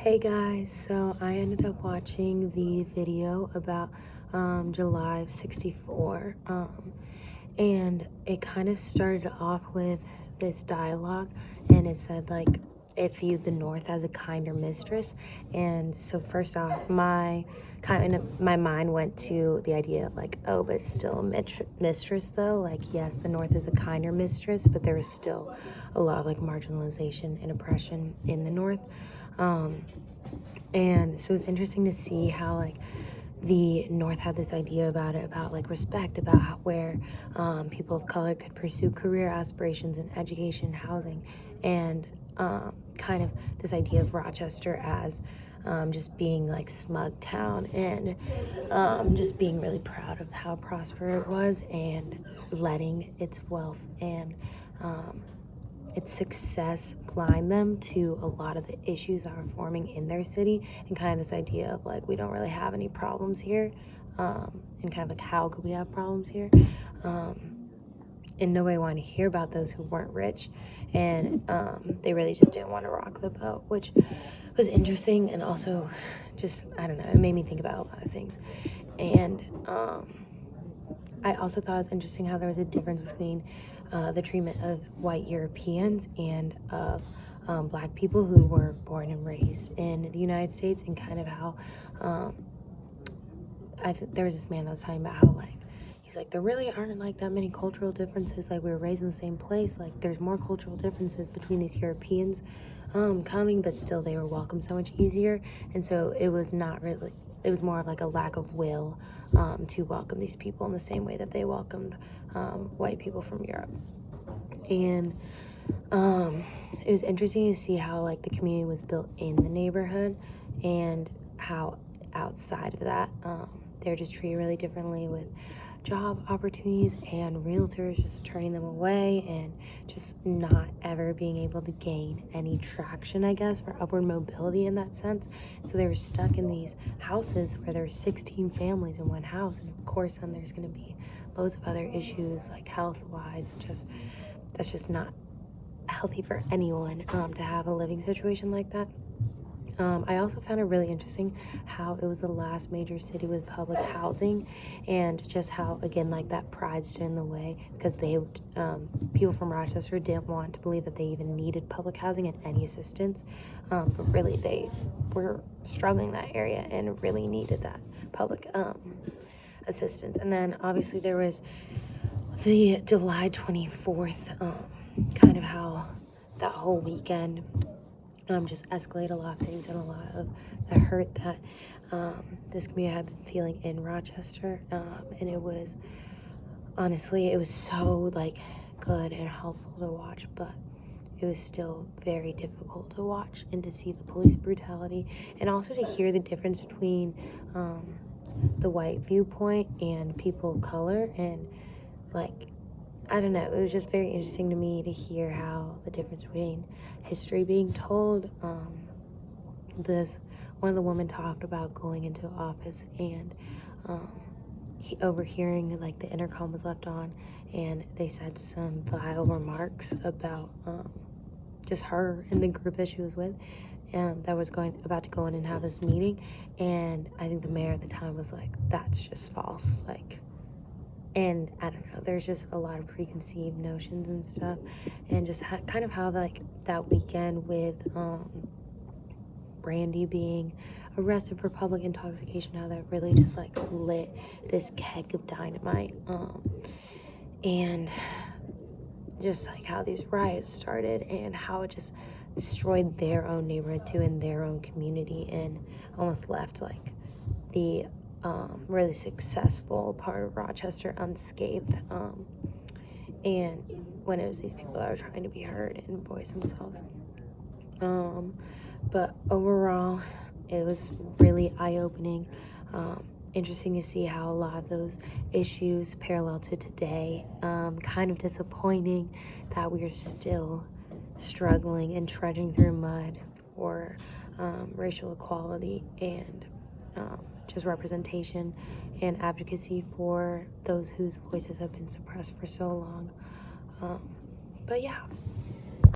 Hey guys, so I ended up watching the video about July of 64, and it kind of started off with this dialogue, and it said like it viewed the North as a kinder mistress. And so first off, my mind went to the idea of like, oh, but it's still a mistress though. Like, yes, the North is a kinder mistress, but there is still a lot of like marginalization and oppression in the North. And so it was interesting to see how like the North had this idea about it, about like respect, about where people of color could pursue career aspirations in education, housing, and kind of this idea of Rochester as just being like smug town, and just being really proud of how prosperous it was and letting its wealth and its success blind them to a lot of the issues that are forming in their city, and kind of this idea of like, we don't really have any problems here, and kind of like, how could we have problems here? And nobody wanted to hear about those who weren't rich, and they really just didn't want to rock the boat, which was interesting. And also just, I don't know, it made me think about a lot of things. And I also thought it was interesting how there was a difference between the treatment of white Europeans and of black people who were born and raised in the United States, and kind of how there was this man that was talking about how like he's like, there really aren't like that many cultural differences, like we were raised in the same place, like there's more cultural differences between these Europeans coming, but still they were welcomed so much easier. And so it was not really, it was more of like a lack of will to welcome these people in the same way that they welcomed white people from Europe. And it was interesting to see how like the community was built in the neighborhood, and how outside of that they're just treated really differently, with job opportunities and realtors just turning them away, and just not ever being able to gain any traction, I guess, for upward mobility in that sense. So they were stuck in these houses where there's 16 families in one house, and of course then there's going to be loads of other issues like health wise, and just that's just not healthy for anyone to have a living situation like that. I also found it really interesting how it was the last major city with public housing, and just how, again, like that pride stood in the way, because they people from Rochester didn't want to believe that they even needed public housing and any assistance, but really they were struggling in that area and really needed that public assistance. And then obviously there was the July 24th, kind of how that whole weekend just escalate a lot of things, and a lot of the hurt that this community had been feeling in Rochester. And it was, honestly, it was so like good and helpful to watch, but it was still very difficult to watch, and to see the police brutality, and also to hear the difference between the white viewpoint and people of color. And like, I don't know, it was just very interesting to me to hear how the difference between history being told. One of the women talked about going into office, and overhearing like the intercom was left on, and they said some vile remarks about just her and the group that she was with, and that was about to go in and have this meeting. And I think the mayor at the time was like, that's just false, like. And I don't know, there's just a lot of preconceived notions and stuff, and just kind of how like that weekend with Brandy being arrested for public intoxication, how that really just like lit this keg of dynamite, and just like how these riots started, and how it just destroyed their own neighborhood too, in their own community, and almost left like the really successful part of Rochester unscathed, and when it was these people that were trying to be heard and voice themselves. But overall, it was really eye-opening, interesting to see how a lot of those issues parallel to today. Kind of disappointing that we are still struggling and trudging through mud for racial equality, and just representation and advocacy for those whose voices have been suppressed for so long. But yeah.